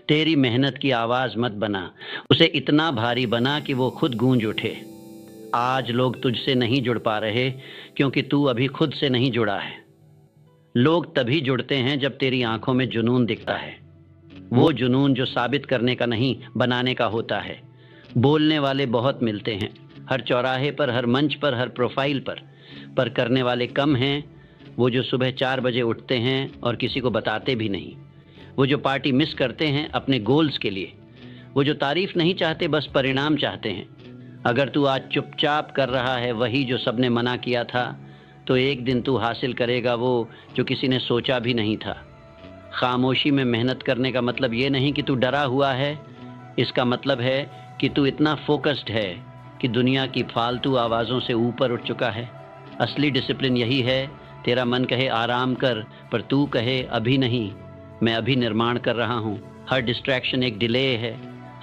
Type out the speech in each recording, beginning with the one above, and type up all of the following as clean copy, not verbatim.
तेरी मेहनत की आवाज़ मत बना, उसे इतना भारी बना कि वो खुद गूंज उठे। आज लोग तुझसे नहीं जुड़ पा रहे क्योंकि तू अभी खुद से नहीं जुड़ा है। लोग तभी जुड़ते हैं जब तेरी आंखों में जुनून दिखता है, वो जुनून जो साबित करने का नहीं, बनाने का होता है। बोलने वाले बहुत मिलते हैं, हर चौराहे पर, हर मंच पर, हर प्रोफाइल पर करने वाले कम हैं। वो जो सुबह 4 बजे उठते हैं और किसी को बताते भी नहीं, वो जो पार्टी मिस करते हैं अपने गोल्स के लिए, वो जो तारीफ नहीं चाहते, बस परिणाम चाहते हैं। अगर तू आज चुपचाप कर रहा है वही जो सबने मना किया था, तो एक दिन तू हासिल करेगा वो जो किसी ने सोचा भी नहीं था। खामोशी में मेहनत करने का मतलब ये नहीं कि तू डरा हुआ है, इसका मतलब है कि तू इतना फोकस्ड है कि दुनिया की फालतू आवाज़ों से ऊपर उठ चुका है। असली डिसिप्लिन यही है, तेरा मन कहे आराम कर, पर तू कहे अभी नहीं, मैं अभी निर्माण कर रहा हूँ। हर डिस्ट्रैक्शन एक डिले है,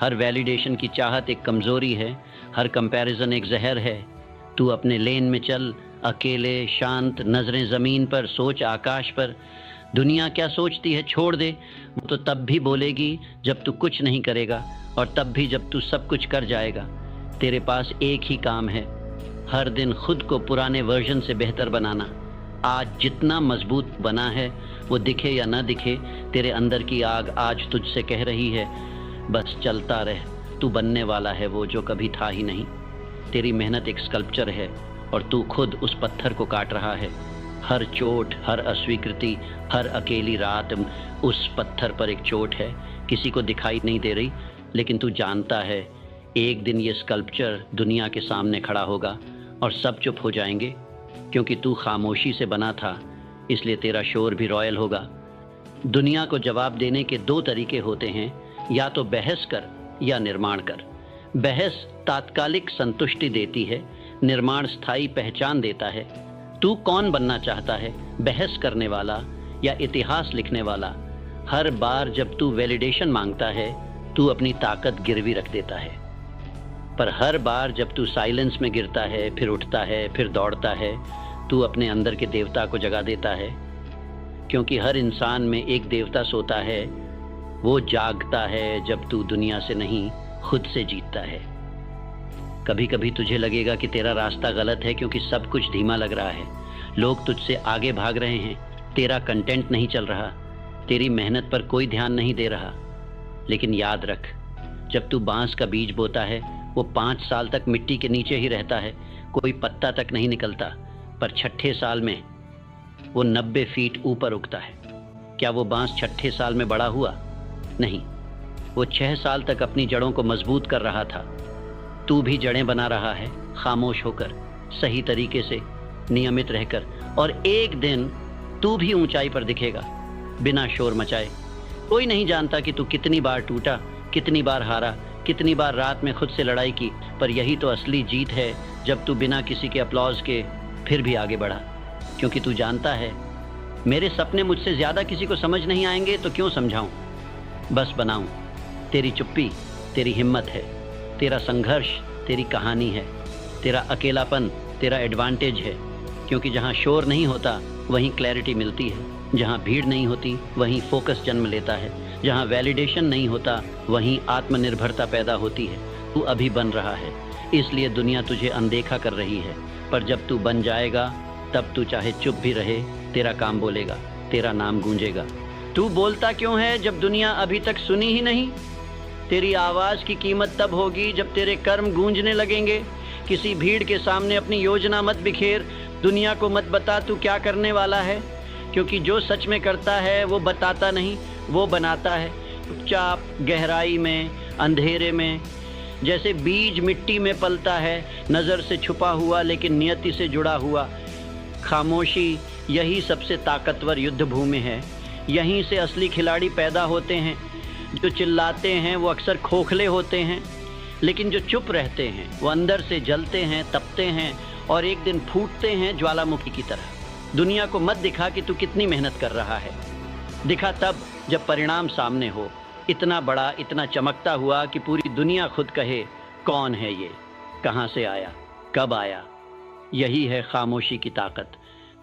हर वैलिडेशन की चाहत एक कमज़ोरी है, हर कंपैरिजन एक जहर है। तू अपने लेन में चल, अकेले, शांत, नज़रें ज़मीन पर, सोच आकाश पर। दुनिया क्या सोचती है छोड़ दे, वो तो तब भी बोलेगी जब तू कुछ नहीं करेगा, और तब भी जब तू सब कुछ कर जाएगा। तेरे पास एक ही काम है, हर दिन खुद को पुराने वर्जन से बेहतर बनाना। आज जितना मजबूत बना है, वो दिखे या ना दिखे, तेरे अंदर की आग आज तुझसे कह रही है, बस चलता रह। तू बनने वाला है वो जो कभी था ही नहीं। तेरी मेहनत एक स्कल्पचर है और तू खुद उस पत्थर को काट रहा है। हर चोट, हर अस्वीकृति, हर अकेली रात उस पत्थर पर एक चोट है। किसी को दिखाई नहीं दे रही, लेकिन तू जानता है एक दिन ये स्कल्पचर दुनिया के सामने खड़ा होगा और सब चुप हो जाएंगे, क्योंकि तू खामोशी से बना था, इसलिए तेरा शोर भी रॉयल होगा। दुनिया को जवाब देने के 2 तरीके होते हैं, या तो बहस कर या निर्माण कर। बहस तात्कालिक संतुष्टि देती है, निर्माण स्थायी पहचान देता है। तू कौन बनना चाहता है, बहस करने वाला या इतिहास लिखने वाला? हर बार जब तू वैलिडेशन मांगता है, तू अपनी ताकत गिरवी रख देता है। पर हर बार जब तू साइलेंस में गिरता है, फिर उठता है, फिर दौड़ता है, तू अपने अंदर के देवता को जगा देता है। क्योंकि हर इंसान में एक देवता सोता है, वो जागता है जब तू दुनिया से नहीं, खुद से जीतता है। कभी कभी तुझे लगेगा कि तेरा रास्ता गलत है क्योंकि सब कुछ धीमा लग रहा है, लोग तुझसे आगे भाग रहे हैं, तेरा कंटेंट नहीं चल रहा, तेरी मेहनत पर कोई ध्यान नहीं दे रहा। लेकिन याद रख, जब तू बांस का बीज बोता है, वो 5 साल तक मिट्टी के नीचे ही रहता है, कोई पत्ता तक नहीं निकलता, पर 6ठे साल में वो 90 फीट ऊपर उगता है। क्या वो बांस 6ठे साल में बड़ा हुआ? नहीं, वो 6 साल तक अपनी जड़ों को मजबूत कर रहा था। तू भी जड़ें बना रहा है, खामोश होकर, सही तरीके से, नियमित रहकर, और एक दिन तू भी ऊंचाई पर दिखेगा, बिना शोर मचाए। कोई नहीं जानता कि तू कितनी बार टूटा, कितनी बार हारा, कितनी बार रात में खुद से लड़ाई की, पर यही तो असली जीत है, जब तू बिना किसी के अपलॉज के फिर भी आगे बढ़ा। क्योंकि तू जानता है, मेरे सपने मुझसे ज़्यादा किसी को समझ नहीं आएंगे तो क्यों समझाऊं, बस बनाऊं। तेरी चुप्पी तेरी हिम्मत है, तेरा संघर्ष तेरी कहानी है, तेरा अकेलापन तेरा एडवांटेज है। क्योंकि जहाँ शोर नहीं होता वहीं क्लैरिटी मिलती है, जहाँ भीड़ नहीं होती वहीं फोकस जन्म लेता है, जहाँ वैलिडेशन नहीं होता वहीं आत्मनिर्भरता पैदा होती है। तू अभी बन रहा है, इसलिए दुनिया तुझे अनदेखा कर रही है, पर जब तू बन जाएगा तब तू चाहे चुप भी रहे, तेरा काम बोलेगा, तेरा नाम गूंजेगा। तू बोलता क्यों है जब दुनिया अभी तक सुनी ही नहीं? तेरी आवाज़ की कीमत तब होगी जब तेरे कर्म गूंजने लगेंगे। किसी भीड़ के सामने अपनी योजना मत बिखेर, दुनिया को मत बता तू क्या करने वाला है, क्योंकि जो सच में करता है वो बताता नहीं, वो बनाता है। चुपचाप, गहराई में, अंधेरे में, जैसे बीज मिट्टी में पलता है, नज़र से छुपा हुआ लेकिन नियति से जुड़ा हुआ। खामोशी यही सबसे ताकतवर युद्ध भूमि है, यहीं से असली खिलाड़ी पैदा होते हैं। जो चिल्लाते हैं वो अक्सर खोखले होते हैं, लेकिन जो चुप रहते हैं वो अंदर से जलते हैं, तपते हैं और एक दिन फूटते हैं ज्वालामुखी की तरह। दुनिया को मत दिखा कि तू कितनी मेहनत कर रहा है, दिखा तब जब परिणाम सामने हो, इतना बड़ा, इतना चमकता हुआ कि पूरी दुनिया खुद कहे, कौन है ये, कहाँ से आया, कब आया। यही है खामोशी की ताकत।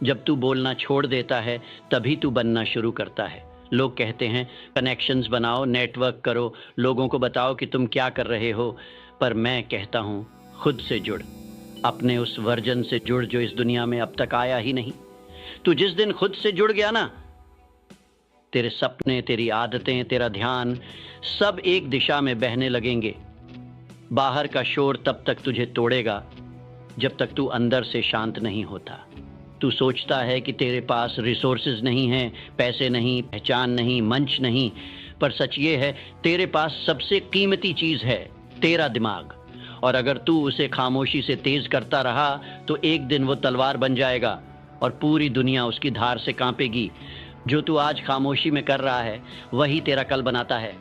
जब तू बोलना छोड़ देता है तभी तू बनना शुरू करता है। लोग कहते हैं कनेक्शंस बनाओ, नेटवर्क करो, लोगों को बताओ कि तुम क्या कर रहे हो, पर मैं कहता हूँ खुद से जुड़, अपने उस वर्जन से जुड़ जो इस दुनिया में अब तक आया ही नहीं। तू जिस दिन खुद से जुड़ गया ना, तेरे सपने, तेरी आदतें, तेरा ध्यान सब एक दिशा में बहने लगेंगे। बाहर का शोर तब तक तुझे तोड़ेगा जब तक तू अंदर से शांत नहीं होता। तू सोचता है कि तेरे पास रिसोर्सेज नहीं हैं, पैसे नहीं, पहचान नहीं, मंच नहीं, पर सच ये है तेरे पास सबसे कीमती चीज है तेरा दिमाग। और अगर तू उसे खामोशी से तेज करता रहा तो एक दिन वो तलवार बन जाएगा और पूरी दुनिया उसकी धार से कांपेगी। जो तू आज खामोशी में कर रहा है वही तेरा कल बनाता है।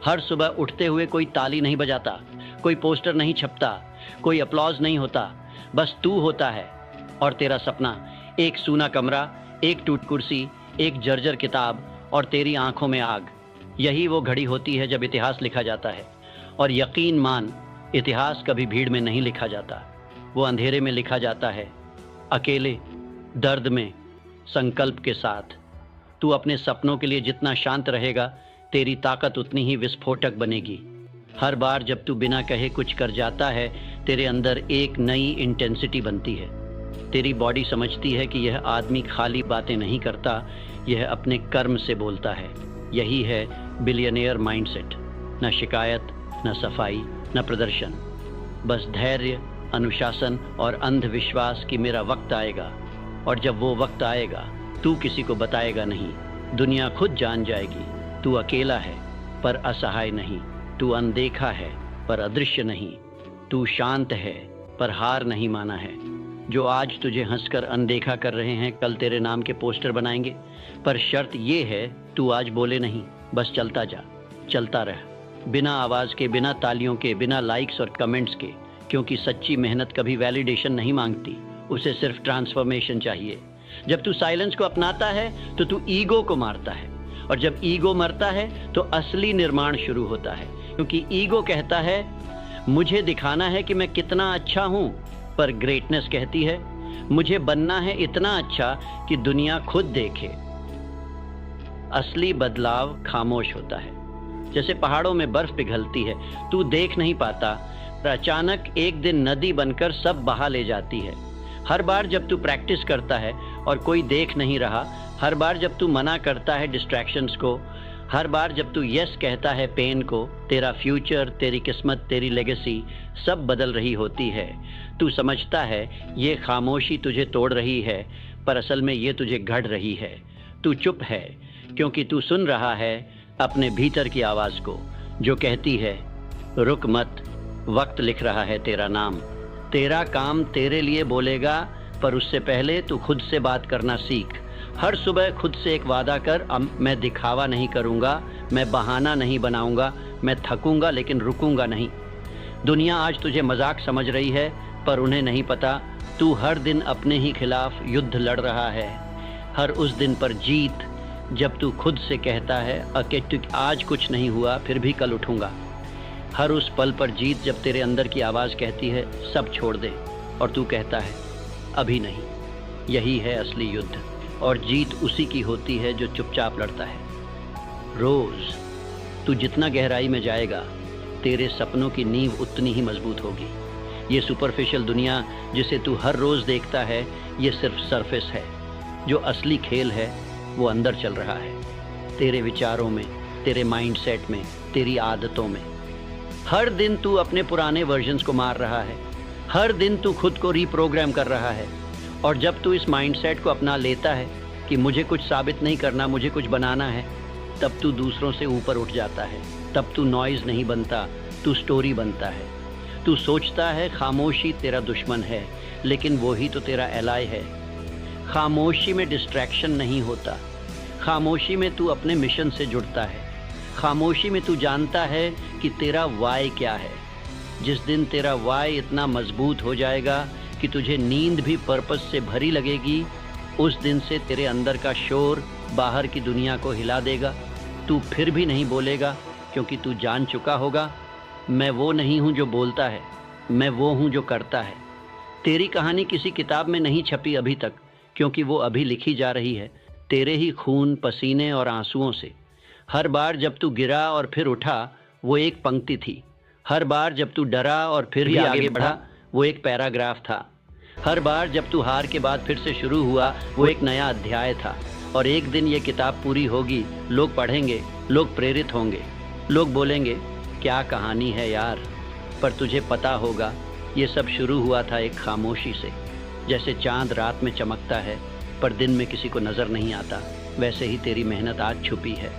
हर सुबह उठते हुए कोई ताली नहीं बजाता, कोई पोस्टर नहीं छपता, कोई अपलॉज नहीं होता, बस तू होता है और तेरा सपना। एक सूना कमरा, एक टूट कुर्सी, एक जर्जर किताब और तेरी आंखों में आग। यही वो घड़ी होती है जब इतिहास लिखा जाता है। और यकीन मान, इतिहास कभी भीड़ में नहीं लिखा जाता, वो अंधेरे में लिखा जाता है, अकेले, दर्द में, संकल्प के साथ। तू अपने सपनों के लिए जितना शांत रहेगा, तेरी ताकत उतनी ही विस्फोटक बनेगी। हर बार जब तू बिना कहे कुछ कर जाता है, तेरे अंदर एक नई इंटेंसिटी बनती है। तेरी बॉडी समझती है कि यह आदमी खाली बातें नहीं करता, यह अपने कर्म से बोलता है। यही है बिलियनियर माइंडसेट। न शिकायत, न सफाई, न प्रदर्शन, बस धैर्य, अनुशासन और अंधविश्वास कि मेरा वक्त आएगा। और जब वो वक्त आएगा, तू किसी को बताएगा नहीं, दुनिया खुद जान जाएगी। तू अकेला है पर असहाय नहीं, तू अनदेखा है पर अदृश्य नहीं, तू शांत है पर हार नहीं माना है। जो आज तुझे हंसकर अनदेखा कर रहे हैं, कल तेरे नाम के पोस्टर बनाएंगे, पर शर्त ये है तू आज बोले नहीं, बस चलता जा, चलता रह, बिना आवाज़ के, बिना तालियों के, बिना लाइक्स और कमेंट्स के। क्योंकि सच्ची मेहनत कभी वैलिडेशन नहीं मांगती, उसे सिर्फ ट्रांसफॉर्मेशन चाहिए। जब तू साइलेंस को अपनाता है तो तू ईगो को मारता है, और जब ईगो मरता है तो असली निर्माण शुरू होता है। क्योंकि ईगो कहता है मुझे दिखाना है कि मैं कितना अच्छा हूँ, पर ग्रेटनेस कहती है मुझे बनना है इतना अच्छा कि दुनिया खुद देखे। असली बदलाव खामोश होता है। जैसे पहाड़ों में बर्फ पिघलती है, तू देख नहीं पाता, पर अचानक एक दिन नदी बनकर सब बहा ले जाती है। हर बार जब तू प्रैक्टिस करता है और कोई देख नहीं रहा, हर बार जब तू मना करता है डिस्ट्रैक्शंस को, हर बार जब तू यस कहता है पेन को, तेरा फ्यूचर, तेरी किस्मत, तेरी लेगेसी सब बदल रही होती है। तू समझता है ये खामोशी तुझे तोड़ रही है, पर असल में ये तुझे गढ़ रही है। तू चुप है क्योंकि तू सुन रहा है अपने भीतर की आवाज़ को, जो कहती है रुक मत, वक्त लिख रहा है तेरा नाम। तेरा काम तेरे लिए बोलेगा, पर उससे पहले तू खुद से बात करना सीख। हर सुबह खुद से एक वादा कर, मैं दिखावा नहीं करूँगा, मैं बहाना नहीं बनाऊँगा, मैं थकूँगा लेकिन रुकूँगा नहीं। दुनिया आज तुझे मजाक समझ रही है, पर उन्हें नहीं पता तू हर दिन अपने ही खिलाफ युद्ध लड़ रहा है। हर उस दिन पर जीत जब तू खुद से कहता है कि आज कुछ नहीं हुआ फिर भी कल उठूँगा। हर उस पल पर जीत जब तेरे अंदर की आवाज़ कहती है सब छोड़ दे, और तू कहता है अभी नहीं। यही है असली युद्ध, और जीत उसी की होती है जो चुपचाप लड़ता है। रोज़ तू जितना गहराई में जाएगा, तेरे सपनों की नींव उतनी ही मजबूत होगी। ये सुपरफिशियल दुनिया जिसे तू हर रोज़ देखता है, ये सिर्फ सरफेस है। जो असली खेल है वो अंदर चल रहा है, तेरे विचारों में, तेरे माइंडसेट में, तेरी आदतों में। हर दिन तू अपने पुराने वर्जन्स को मार रहा है, हर दिन तू खुद को रीप्रोग्राम कर रहा है। और जब तू इस माइंडसेट को अपना लेता है कि मुझे कुछ साबित नहीं करना, मुझे कुछ बनाना है, तब तू दूसरों से ऊपर उठ जाता है। तब तू नॉइज़ नहीं बनता, तू स्टोरी बनता है। तू सोचता है खामोशी तेरा दुश्मन है, लेकिन वही तो तेरा एलाय है। खामोशी में डिस्ट्रैक्शन नहीं होता, खामोशी में तू अपने मिशन से जुड़ता है। खामोशी में तू जानता है कि तेरा वाई क्या है। जिस दिन तेरा वाई इतना मजबूत हो जाएगा कि तुझे नींद भी पर्पस से भरी लगेगी, उस दिन से तेरे अंदर का शोर बाहर की दुनिया को हिला देगा। तू फिर भी नहीं बोलेगा, क्योंकि तू जान चुका होगा मैं वो नहीं हूँ जो बोलता है, मैं वो हूँ जो करता है। तेरी कहानी किसी किताब में नहीं छपी अभी तक, क्योंकि वो अभी लिखी जा रही है तेरे ही खून, पसीने और आंसुओं से। हर बार जब तू गिरा और फिर उठा, वो एक पंक्ति थी। हर बार जब तू डरा और फिर भी आगे बढ़ा, वो एक पैराग्राफ था। हर बार जब तू हार के बाद फिर से शुरू हुआ, वो एक नया अध्याय था। और एक दिन ये किताब पूरी होगी, लोग पढ़ेंगे, लोग प्रेरित होंगे, लोग बोलेंगे क्या कहानी है यार। पर तुझे पता होगा ये सब शुरू हुआ था एक खामोशी से। जैसे चांद रात में चमकता है पर दिन में किसी को नज़र नहीं आता, वैसे ही तेरी मेहनत आज छुपी है।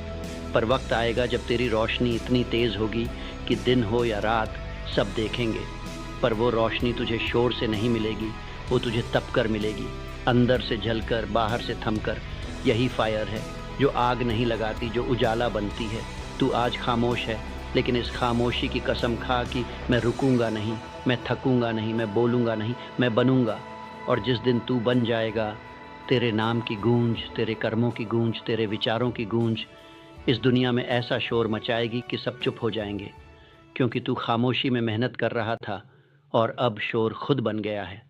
पर वक्त आएगा जब तेरी रोशनी इतनी तेज़ होगी कि दिन हो या रात सब देखेंगे। पर वो रोशनी तुझे शोर से नहीं मिलेगी, वो तुझे तपकर मिलेगी, अंदर से जलकर बाहर से थमकर। यही फायर है जो आग नहीं लगाती, जो उजाला बनती है। तू आज खामोश है, लेकिन इस खामोशी की कसम खा कि मैं रुकूंगा नहीं, मैं थकूंगा नहीं, मैं बोलूंगा नहीं, मैं बनूंगा। और जिस दिन तू बन जाएगा, तेरे नाम की गूंज, तेरे कर्मों की गूंज, तेरे विचारों की गूंज इस दुनिया में ऐसा शोर मचाएगी कि सब चुप हो जाएंगे, क्योंकि तू खामोशी में मेहनत कर रहा था और अब शोर खुद बन गया है।